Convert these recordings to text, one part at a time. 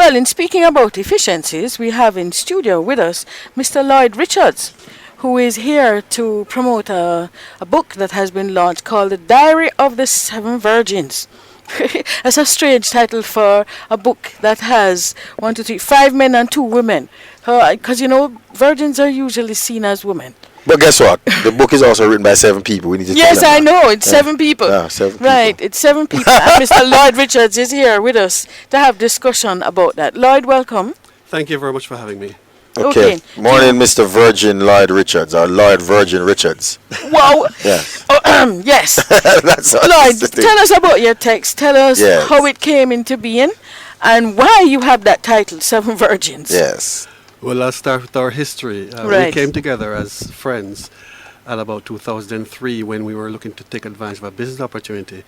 Well, in speaking about efficiencies, we have in studio with us Mr. Lloyd Richards, who is here to promote a book that has been launched called The Diary of the Seven Virgins. That's a strange title for a book that has 5 men and 2 women. Because, virgins are usually seen as women. But guess what? The book is also written by 7 people. We need to Yes, I know. It's 7 people. Yeah, 7 people. Right, it's 7 people. And Mr. Lloyd Richards is here with us to have discussion about that. Lloyd, welcome. Thank you very much for having me. Okay. Morning, Mr. Virgin Lloyd Richards, or Lloyd Virgin Richards. Wow. Yes. Yes. That's Lloyd, tell us about your text. Tell us how it came into being and why you have that title, Seven Virgins. Yes. Well, I'll start with our history. Right. We came together as friends at about 2003 when we were looking to take advantage of a business opportunity.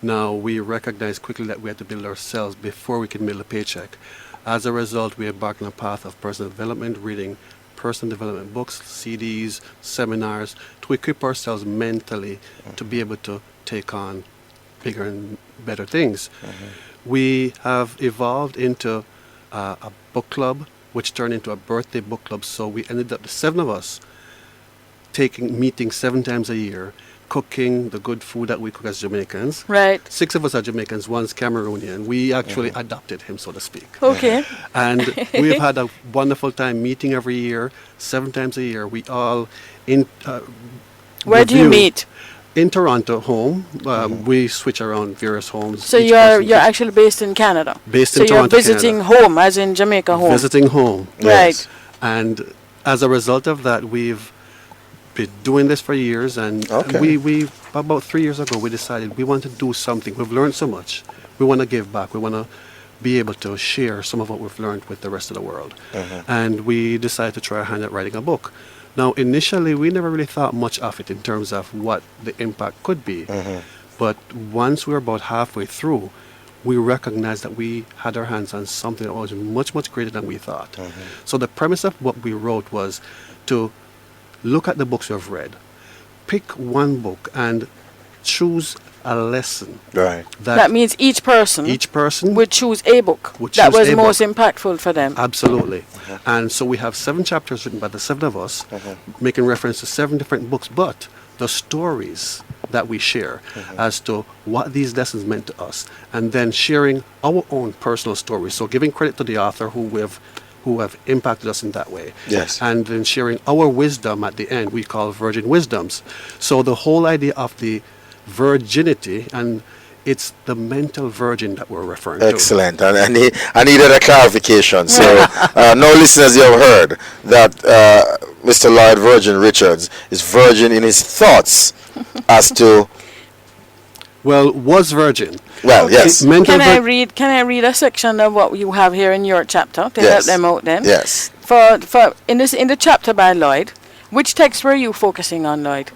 Now, we recognized quickly that we had to build ourselves before we could build a paycheck. As a result, we embarked on a path of personal development, reading personal development books, CDs, seminars, to equip ourselves mentally to be able to take on bigger and better things. We have evolved into a book club, which turned into a birthday book club. So we ended up, the 7 of us, meeting 7 times a year, cooking the good food that we cook as Jamaicans. Right. 6 of us are Jamaicans, 1's Cameroonian. We actually adopted him, so to speak. Okay. And we've had a wonderful time meeting every year, 7 times a year. We all Where do you meet? In Toronto, home. We switch around various homes. So you're actually based in Canada. Based in Toronto, So you're visiting Canada. home, as in Jamaica home. Visiting home. Right. Yes. And as a result of that, we've been doing this for years. And we about 3 years ago, we decided we want to do something. We've learned so much. We want to give back. We want to be able to share some of what we've learned with the rest of the world. And we decided to try our hand at writing a book. Now, initially, we never really thought much of it in terms of what the impact could be. But once we were about halfway through, we recognized that we had our hands on something that was much, much greater than we thought. So the premise of what we wrote was to look at the books we've read, pick one book and choose a lesson. Right. That means each person would choose a book that was most impactful for them. Absolutely. And so we have 7 chapters written by the 7 of us, making reference to 7 different books, but the stories that we share as to what these lessons meant to us, and then sharing our own personal stories. So giving credit to the author who have impacted us in that way. Yes. And then sharing our wisdom at the end, we call Virgin Wisdoms. So the whole idea of the virginity, and it's the mental virgin that we're referring to. Excellent. And I needed a clarification. So no listeners, you have heard that Mr. Lloyd Virgin Richards is virgin in his thoughts as to... Well, was virgin. Well, yes. Can I read a section of what you have here in your chapter to help them out then? Yes. In the chapter by Lloyd, which text were you focusing on, Lloyd?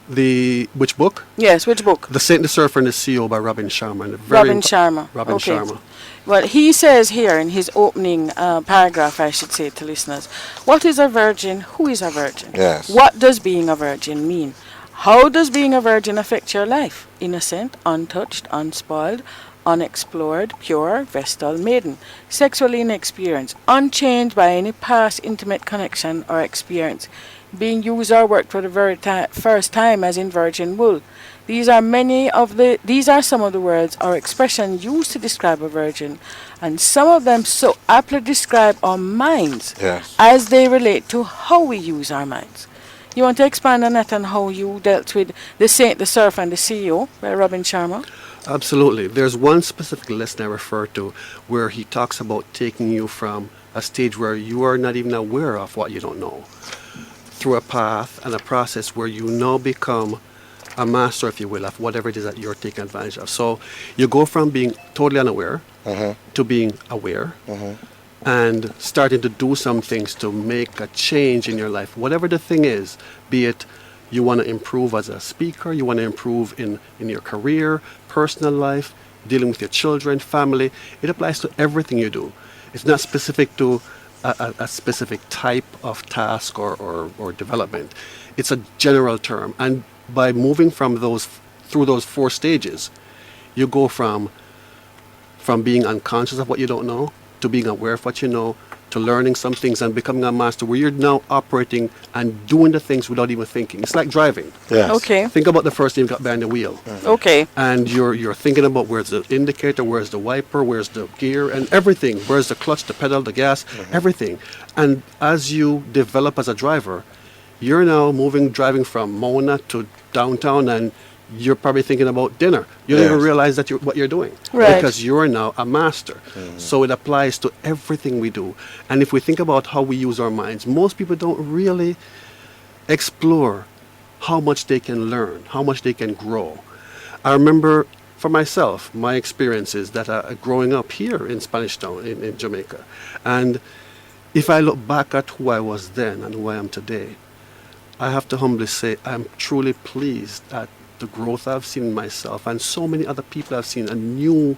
Which book? Yes, which book? The Saint, the Surfer, and the CEO by Robin Sharma. Robin Sharma. Sharma. Well, he says here in his opening paragraph, I should say to listeners, what is a virgin? Who is a virgin? Yes. What does being a virgin mean? How does being a virgin affect your life? Innocent, untouched, unspoiled, unexplored, pure, vestal, maiden, sexually inexperienced, unchanged by any past intimate connection or experience, being used or worked for the very first time as in virgin wool. These are some of the words or expressions used to describe a virgin, and some of them so aptly describe our minds as they relate to how we use our minds. You want to expand on that and how you dealt with the Saint, the Surf, and the CEO by Robin Sharma? Absolutely. There's one specific lesson I refer to where he talks about taking you from a stage where you are not even aware of what you don't know, through a path and a process where you now become a master, if you will, of whatever it is that you're taking advantage of. So you go from being totally unaware to being aware and starting to do some things to make a change in your life. Whatever the thing is, be it you want to improve as a speaker, you want to improve in your career, personal life, dealing with your children, family. It applies to everything you do. It's not specific to a specific type of task or development. It's a general term. And by moving through those 4 stages, you go from being unconscious of what you don't know to being aware of what you know, to learning some things and becoming a master where you're now operating and doing the things without even thinking. It's like driving. Yes. Okay. Think about the first time you got behind the wheel. Okay. And you're thinking about where's the indicator, where's the wiper, where's the gear, and everything. Where's the clutch, the pedal, the gas, everything. And as you develop as a driver, you're now driving from Mona to downtown, and you're probably thinking about dinner. You don't even Yes. realize that what you're doing. Right. Because you're now a master. So it applies to everything we do. And if we think about how we use our minds, most people don't really explore how much they can learn, how much they can grow. I remember for myself, my experiences that are growing up here in Spanish Town in Jamaica. And if I look back at who I was then and who I am today, I have to humbly say I'm truly pleased at the growth I've seen in myself, and so many other people have seen a new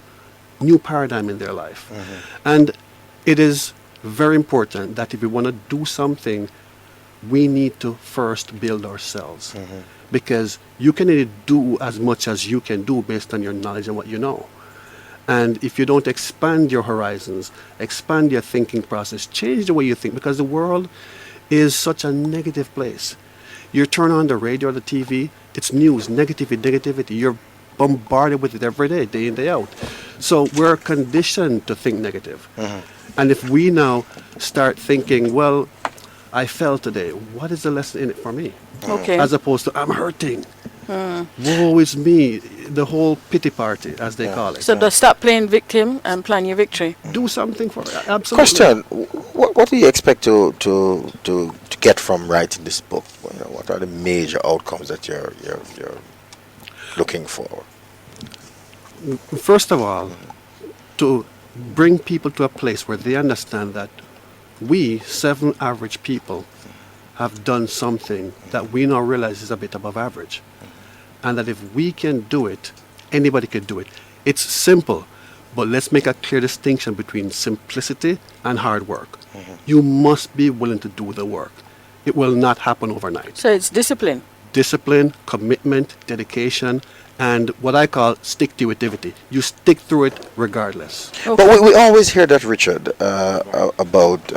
paradigm in their life. And it is very important that if we want to do something, we need to first build ourselves. Because you can only do as much as you can do based on your knowledge and what you know. And if you don't expand your horizons, expand your thinking process, change the way you think, because the world is such a negative place. You turn on the radio or the TV, it's news, negativity. You're bombarded with it every day, day in, day out. So we're conditioned to think negative. And if we now start thinking, well, I fell today, what is the lesson in it for me? Okay. As opposed to, I'm hurting. Woe is me, the whole pity party, as they call it. So just stop playing victim and plan your victory. Do something for it. Absolutely. Question: what do you expect to get from writing this book? What are the major outcomes that you're looking for? First of all, to bring people to a place where they understand that we, 7 average people, have done something that we now realize is a bit above average. And that if we can do it, anybody can do it. It's simple, but let's make a clear distinction between simplicity and hard work. You must be willing to do the work. It will not happen overnight. So it's discipline. Discipline, commitment, dedication, and what I call stick-to-itivity. You stick through it regardless. Okay. But we always hear that, Richard, about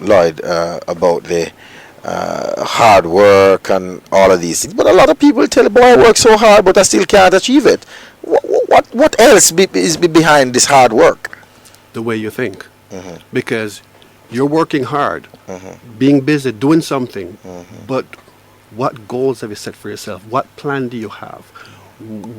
Lloyd, about the hard work and all of these things. But a lot of people tell, boy, I work so hard, but I still can't achieve it. What else is behind this hard work? The way you think. Because you're working hard, being busy, doing something, but what goals have you set for yourself? What plan do you have?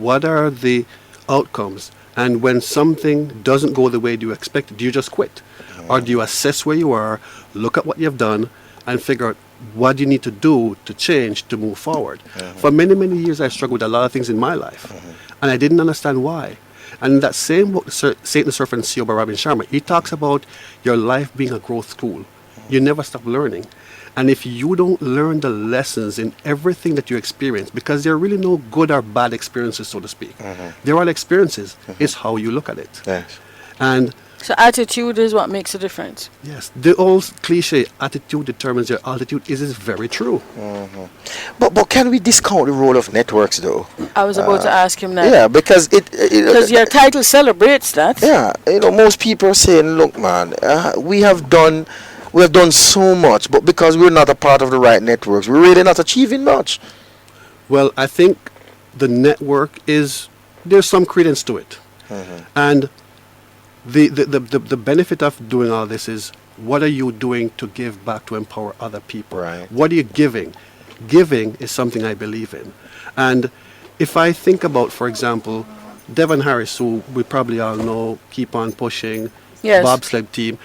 What are the outcomes? And when something doesn't go the way you expected, do you just quit? Or do you assess where you are, look at what you've done, and figure out what you need to do to change to move forward? For many, many years, I struggled with a lot of things in my life, and I didn't understand why. And in that same book, Satan, the Surfer, and CEO by Robin Sharma, he talks about your life being a growth school. You never stop learning. And if you don't learn the lessons in everything that you experience, because there are really no good or bad experiences, so to speak. They're all experiences. It's how you look at it. Yes. And So attitude is what makes a difference. yes, the old cliche, attitude determines your altitude, is very true. But can we discount the role of networks, though? I was about to ask him that. Yeah, because Because your title celebrates that. yeah, most people are saying, look, man, we have done so much, but because we're not a part of the right networks, we're really not achieving much. Well, I think the network there's some credence to it. And the benefit of doing all this is, what are you doing to give back to empower other people? Right. What are you giving? Giving is something I believe in. And if I think about, for example, Devon Harris, who we probably all know, Keep On Pushing, Yes. bobsled team,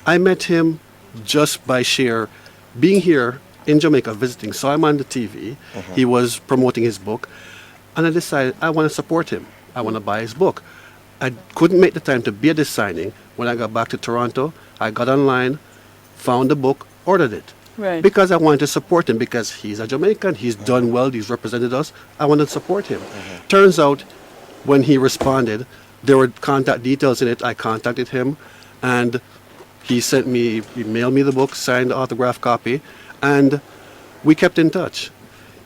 I met him just by sheer being here in Jamaica visiting. So I'm on the TV. He was promoting his book. And I decided I want to support him. I want to buy his book. I couldn't make the time to be at this signing. When I got back to Toronto, I got online, found the book, ordered it. Right. Because I wanted to support him, because he's a Jamaican, he's done well, he's represented us. I wanted to support him. Turns out, when he responded, there were contact details in it. I contacted him, and he mailed me the book, signed the autographed copy, and we kept in touch.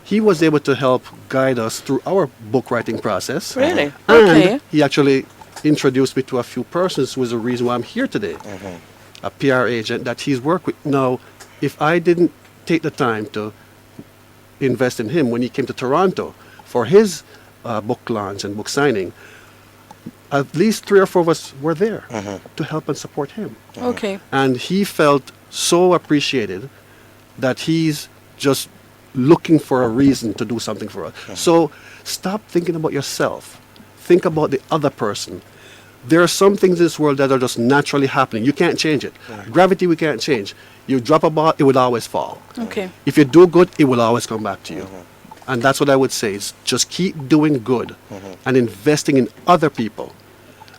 He was able to help guide us through our book writing process. Really? And Okay. he actually introduced me to a few persons who was the reason why I'm here today. A PR agent that he's worked with. Now, if I didn't take the time to invest in him when he came to Toronto for his book launch and book signing, at least 3 or 4 of us were there to help and support him. Okay. And he felt so appreciated that he's just looking for a reason to do something for us. So stop thinking about yourself. Think about the other person. There are some things in this world that are just naturally happening. You can't change it. Gravity we can't change. You drop a ball, it will always fall. Okay. If you do good, it will always come back to you. And that's what I would say, is just keep doing good and investing in other people.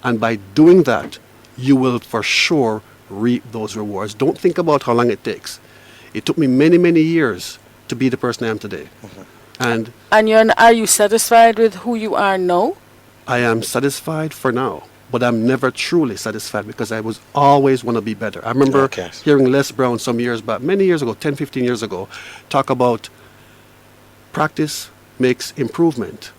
And by doing that, you will for sure reap those rewards. Don't think about how long it takes. It took me many, many years to be the person I am today. And Are you satisfied with who you are now? I am satisfied for now, but I'm never truly satisfied because I was always want to be better. I remember hearing Les Brown some years back, many years ago, 10, 15 years ago, talk about practice makes improvement.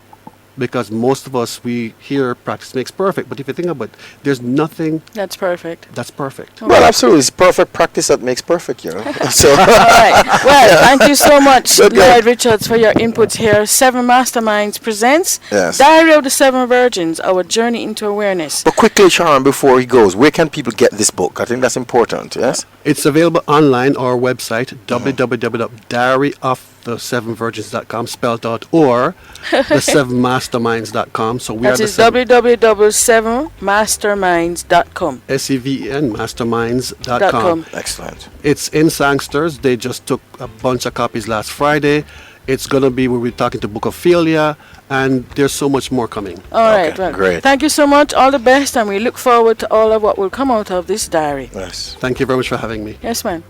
Because most of us, we hear practice makes perfect. But if you think about it, there's nothing That's perfect. that's perfect. Well, absolutely. It's perfect practice that makes perfect, you know. So, All right. Well, thank you so much, Okay. Lloyd Richards, for your inputs here. Seven Masterminds presents Yes. Diary of the Seven Virgins, Our Journey into Awareness. but quickly, Sharon, before he goes, where can people get this book? I think that's important, yes? It's available online or our website, www.diaryofthesevenvirgins.com, spelled out, or the7masterminds.com. So we That are the is seven, www.7masterminds.com. SEVEN, masterminds.com. Excellent. It's in Sangsters. They just took a bunch of copies last Friday. It's going to be where we're talking to Book Ophelia, and there's so much more coming. All right. Okay, Well, great. thank you so much. All the best, and we look forward to all of what will come out of this diary. Yes. Thank you very much for having me. Yes, ma'am.